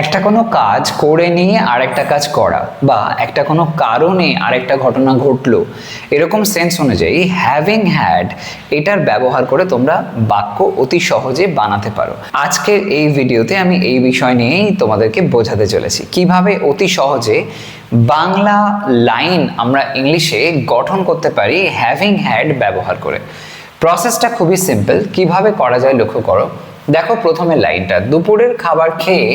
একটা কোনো কাজ করে নিয়ে আরেকটা কাজ করা বা একটা কোনো কারণে আরেকটা ঘটনা ঘটলো, এরকম সেন্স অনুযায়ী হ্যাভিং হ্যাড এটার ব্যবহার করে তোমরা বাক্য অতি সহজে বানাতে পারো। আজকের এই ভিডিওতে আমি এই বিষয় নিয়েই তোমাদেরকে বোঝাতে চলেছি কিভাবে অতি সহজে বাংলা লাইন আমরা ইংলিশে গঠন করতে পারি হ্যাভিং হ্যাড ব্যবহার করে। প্রসেসটা খুবই সিম্পল, কিভাবে করা যায় লক্ষ্য করো। দেখো প্রথমে লাইনটা, দুপুরের খাবার খেয়ে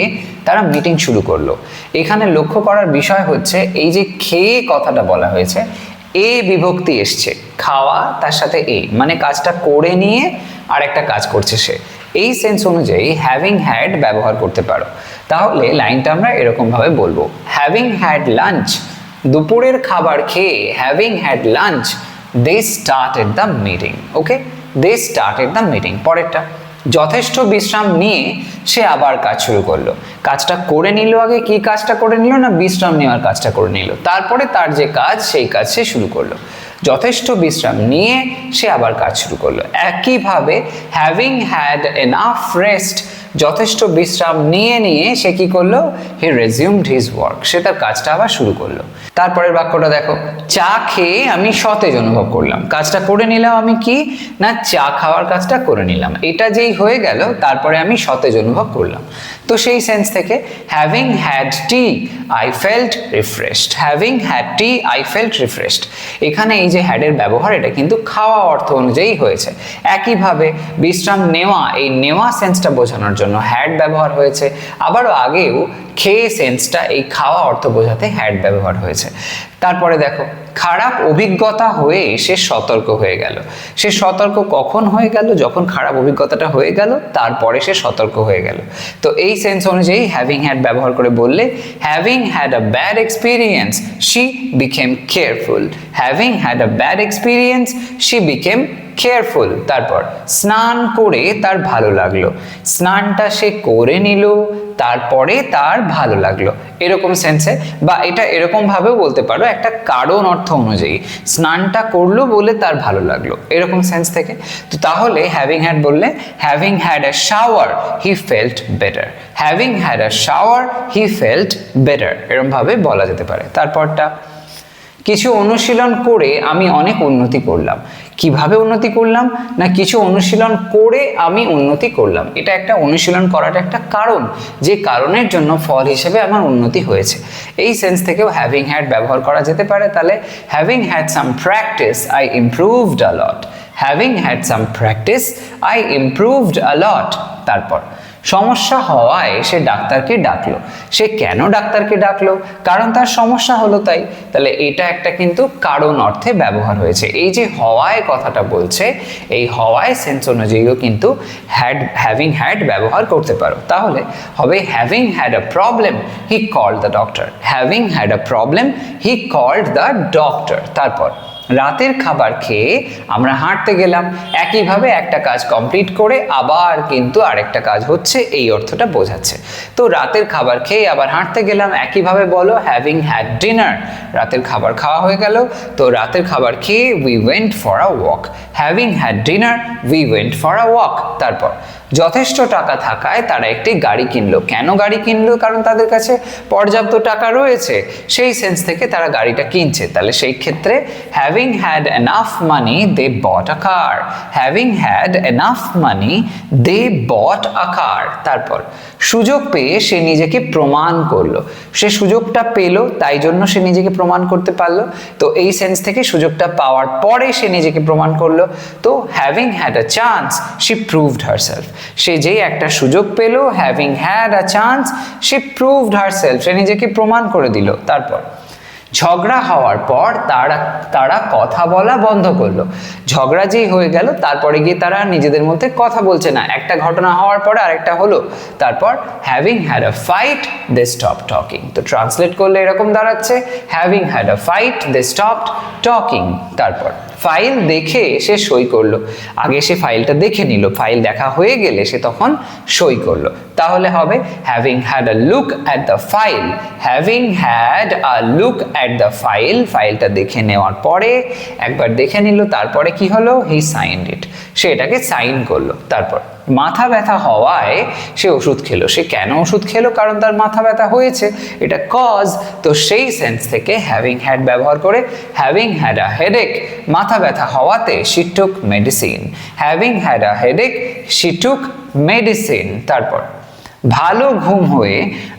তারা মিটিং শুরু করলো। এখানে লক্ষ্য করার বিষয় হচ্ছে এই যে খেয়ে কথাটা বলা হয়েছে, এ বিভক্তি এসছে, খাওয়া তার সাথে এ, মানে কাজটা করে নিয়ে আর একটা কাজ করছে সে। এই সেন্স অনুযায়ী হ্যাভিং হ্যাড ব্যবহার করতে পারো। তাহলে লাইনটা আমরা এরকম ভাবে বলবো, হ্যাভিং হ্যাড লাঞ্চ, দুপুরের খাবার খেয়ে having had lunch they started the meeting. Okay, they started the meeting. পরেরটা, যথেষ্ট বিশ্রাম নিয়ে সে আবার কাজ শুরু করলো। কাজটা করে নিল, আগে কি কাজটা করে নিল না বিশ্রাম নেওয়ার কাজটা করে নিল, তারপরে তার যে কাজ সেই কাজ সে শুরু করলো। যথেষ্ট বিশ্রাম নিয়ে সে আবার কাজ শুরু করলো। একইভাবে হ্যাভিং হ্যাড এনাফ রেস্ট, যথেষ্ট বিশ্রাম নিয়ে সে কি করলো, হি রেজিউমড হিজ ওয়ার্ক, সে তার কাজটা আবার শুরু করলো। তারপরের বাক্যটা দেখো, চা খেয়ে আমি সতেজ অনুভব করলাম। কাজটা করে নিলাম আমি কি না চা খাওয়ার কাজটা করে নিলাম, এটা যেই হয়ে গেল তারপরে আমি সতেজ অনুভব করলাম। তো সেই সেন্স থেকে having had T I felt refreshed, having had T I felt refreshed. এখানে এই যে হ্যাডের ব্যবহার এটা কিন্তু খাওয়া অর্থ অনুযায়ী হয়েছে। একইভাবে বিশ্রাম নেওয়া, এই নেওয়া সেন্সটা বোঝানোর জন্য হ্যাড ব্যবহার হয়েছে। আবারও আগেও খেয়ে সেন্সটা এই খাওয়া অর্থ বোঝাতে হ্যাড ব্যবহার হয়েছে। তারপরে দেখো, খারাপ অভিজ্ঞতা হয়ে সে সতর্ক হয়ে গেল। সে সতর্ক কখন হয়ে গেল, যখন খারাপ অভিজ্ঞতাটা হয়ে গেল তারপরে সে সতর্ক হয়ে গেল। তো এই সেন্স অনুযায়ী হ্যাভিং হ্যাড ব্যবহার করে বললে, having had a bad experience she became careful, having had a bad experience she became careful. তারপর স্নান করে তার ভালো লাগলো, স্নানটা সে করে নিল তারপরে তার ভালো লাগলো, এরকম সেন্সে। বা এটা এরকম ভাবেও বলতে পারো, একটা কারণ অর্থ অনুযায়ী স্নানটা করলো বলে তার ভালো লাগলো, এরকম সেন্স থেকে। তো তাহলে হ্যাভিং হ্যাড বললে, having had a shower he felt better, having had a shower he felt better, এরকম ভাবে বলা যেতে পারে। তারপরটা, কিছু অনুশীলন করে আমি অনেক উন্নতি করলাম। কিভাবে উন্নতি করলাম না কিছু অনুশীলন করে আমি উন্নতি করলাম, এটা একটা অনুশীলন করাটা একটা কারণ, যে কারণের জন্য ফল হিসেবে আমার উন্নতি হয়েছে। এই সেন্স থেকেও হ্যাভিং হ্যাড ব্যবহার করা যেতে পারে। তাহলে having had some practice I improved a lot, having had some practice I improved a lot. তারপর সমস্যা হওয়ায় সে ডাক্তারকে ডাকলো। সে কেন ডাক্তারকে ডাকলো, কারণ তার সমস্যা হলো তাই। তাহলে এটা একটা কিন্তু কারণ অর্থে ব্যবহার হয়েছে। এই যে হওয়ায় কথাটা বলছে, এই হওয়ায় সেন্স অনুযায়ীও কিন্তু হ্যাভিং হ্যাড ব্যবহার করতে পারো। তাহলে হবে having had a problem he called the doctor, having had a problem he called the doctor. তারপর রাতের খাবার খেয়ে আমরা হাঁটতে গেলাম। একইভাবে একটা কাজ কমপ্লিট করে আবার কিন্তু আরেকটা কাজ হচ্ছে, এই অর্থটা বোঝাচ্ছে। তো রাতের খাবার খেয়ে আবার হাঁটতে গেলাম, একইভাবে বলো হ্যাভিং হ্যাড ডিনার, রাতের খাবার খাওয়া হয়ে গেল, তো রাতের খাবার খেয়ে we went for a walk, having had dinner we went for a walk. তারপর যথেষ্ট টাকা থাকায় তারা একটি গাড়ি কিনলো। কেন গাড়ি কিনলো, কারণ তাদের কাছে পর্যাপ্ত টাকা রয়েছে, সেই সেন্স থেকে তারা গাড়িটা কিনছে। তাহলে সেই ক্ষেত্রে having had enough money they bought a car, having had enough money they bought a car. তারপর সুযোগ পেয়ে সে নিজেকে প্রমাণ করলো, সে সুযোগটা পেলো তাই জন্য সে নিজেকে প্রমাণ করতে পারলো। তো এই সেন্স থেকে সুযোগটা পাওয়ার পরে সে নিজেকে প্রমাণ করলো। তো having had a chance she proved herself, সে যেই একটা সুযোগ পেল, having had a chance she proved herself, সে নিজেকে প্রমাণ করে দিল। তারপর ঝগড়া হওয়ার পর তারা কথা বলা বন্ধ করলো। ঝগড়া যেই হয়ে গেল তারপরে গিয়ে তারা নিজেদের মধ্যে কথা বলছে না, একটা ঘটনা হওয়ার পরে আরেকটা হলো। তারপর having had a fight they stop talking, তো ট্রান্সলেট করলে এরকম দাঁড়াচ্ছে, having had a fight they stopped talking. তারপর ফাইল দেখে সে সই করলো, আগে সে ফাইলটা দেখে নিল, ফাইল দেখা হয়ে গেলে সে তখন সই করলো। তাহলে হবে having had a look at the file, having had a look at the file, ফাইলটা দেখে নেওয়ার পরে একবার দেখে নিল, তারপরে কি হলো, হি সাইন্ড ইট, সে এটাকে সাইন করলো। তারপর মাথা ব্যথা হওয়ায় সে ওষুধ খেলো। সে কেন ওষুধ খেলো? কারণ তার মাথা ব্যথা হয়েছে, এটা কজ। তো সেই সেন্স থেকে হ্যাভিং হ্যাড ব্যবহার করে হ্যাভিং হ্যাড আ হেডেক, মাথা ব্যথা হওয়াতে she took medicine. Having had a headache she took medicine. তারপর ভালো ঘুম হয়ে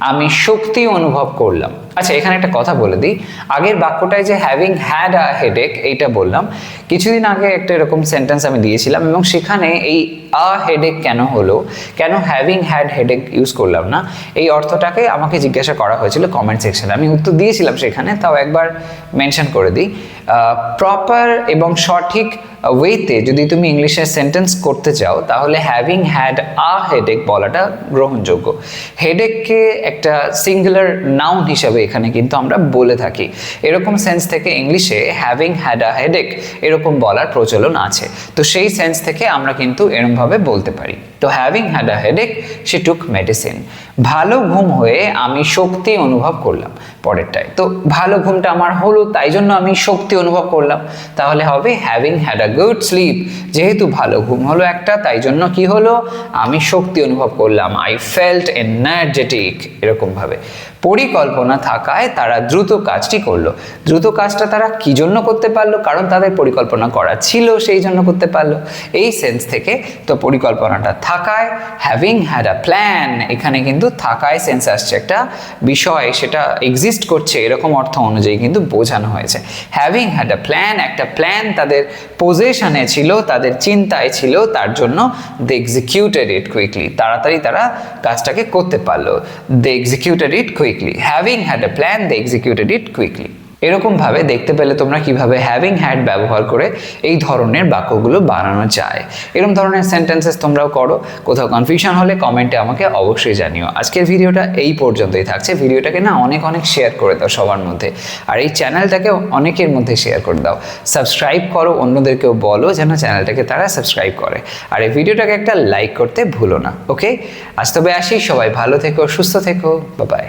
আমি শক্তি অনুভব করলাম। আচ্ছা, এখানে একটা কথা বলে দিই, আগের বাক্যটায় যে হ্যাভিং হ্যাড আ হেডেক এইটা বললাম, কিছুদিন আগে একটা এরকম সেন্টেন্স আমি দিয়েছিলাম এবং সেখানে এই আ হেডেক কেন হলো, কেন হ্যাভিং হ্যাড হেডেক ইউজ করলাম না, এই অর্থটাকে আমাকে জিজ্ঞাসা করা হয়েছিল কমেন্ট সেকশনে। আমি উত্তর দিয়েছিলাম সেখানে, তাও একবার মেনশন করে দিই। প্রপার এবং সঠিক ওয়েতে যদি তুমি ইংলিশে সেন্টেন্স করতে চাও তাহলে হ্যাভিং হ্যাড আ হেডেক বলাটা গ্রহণযোগ্য। হেডেককে একটা সিঙ্গুলার নাউন হিসাবে এখানে কিন্তু আমরা বলে থাকি। এরকম সেন্স থেকে ইংলিশে হ্যাভিং হ্যাড আ হেডেক এরকম বলার প্রচলন আছে। তো সেই সেন্স থেকে আমরা কিন্তু এরকমভাবে বলতে পারি। তো having had a headache she took medicine. ভালো ঘুম হয়ে আমি শক্তি অনুভব করলাম। পরেরটায় তো ভালো ঘুমটা আমার হলো, তাই জন্য আমি শক্তি অনুভব করলাম, তাহলে হবে having had a good sleep. যেহেতু ভালো ঘুম হলো একটা, তাই জন্য কি হলো, আমি শক্তি অনুভব করলাম। I felt energetic. এরকমভাবে পরিকল্পনা থাকায় তারা দ্রুত কাজটি করলো। দ্রুত কাজটা তারা কি জন্য করতে পারলো? কারণ তাদের পরিকল্পনা করা ছিল, সেই জন্য করতে পারলো। এই সেন্স থেকে তো পরিকল্পনাটা থাকায় হ্যাভিং হ্যাড আ প্ল্যান, এখানে কিন্তু থাকায় সেন্স আসছে, একটা বিষয় সেটা এক্সিস্ট করছে এরকম অর্থ অনুযায়ী কিন্তু বোঝানো হয়েছে। হ্যাভিং হ্যাড আ প্ল্যান, একটা প্ল্যান তাদের পজেশনে ছিল, তাদের চিন্তায় ছিল, তার জন্য দে এক্সিকিউটেড ইট কুইকলি, তাড়াতাড়ি তারা কাজটাকে করতে পারলো। They executed it quickly. Having had a plan, they executed it quickly. এরকমভাবে দেখতে পেলে তোমরা কিভাবে হ্যাভিং হ্যাড ব্যবহার করে এই ধরনের বাক্যগুলো বানানো যায়। এরকম ধরনের সেন্টেন্সেস তোমরাও করো। কোথাও কনফিউশন হলে কমেন্টে আমাকে অবশ্যই জানিও। আজকের ভিডিওটা এই পর্যন্তই থাকছে। ভিডিওটাকে না অনেক অনেক শেয়ার করে দাও সবার মধ্যে, আর এই চ্যানেলটাকে অনেকের মধ্যে শেয়ার করে দাও। সাবস্ক্রাইব করো, অন্যদেরকেও বলো যেন চ্যানেলটাকে তারা সাবস্ক্রাইব করে, আর এই ভিডিওটাকে একটা লাইক করতে ভুলো না। ওকে, আজ তবে আসি, সবাই ভালো থেকো, সুস্থ থেকো, বাই বাই।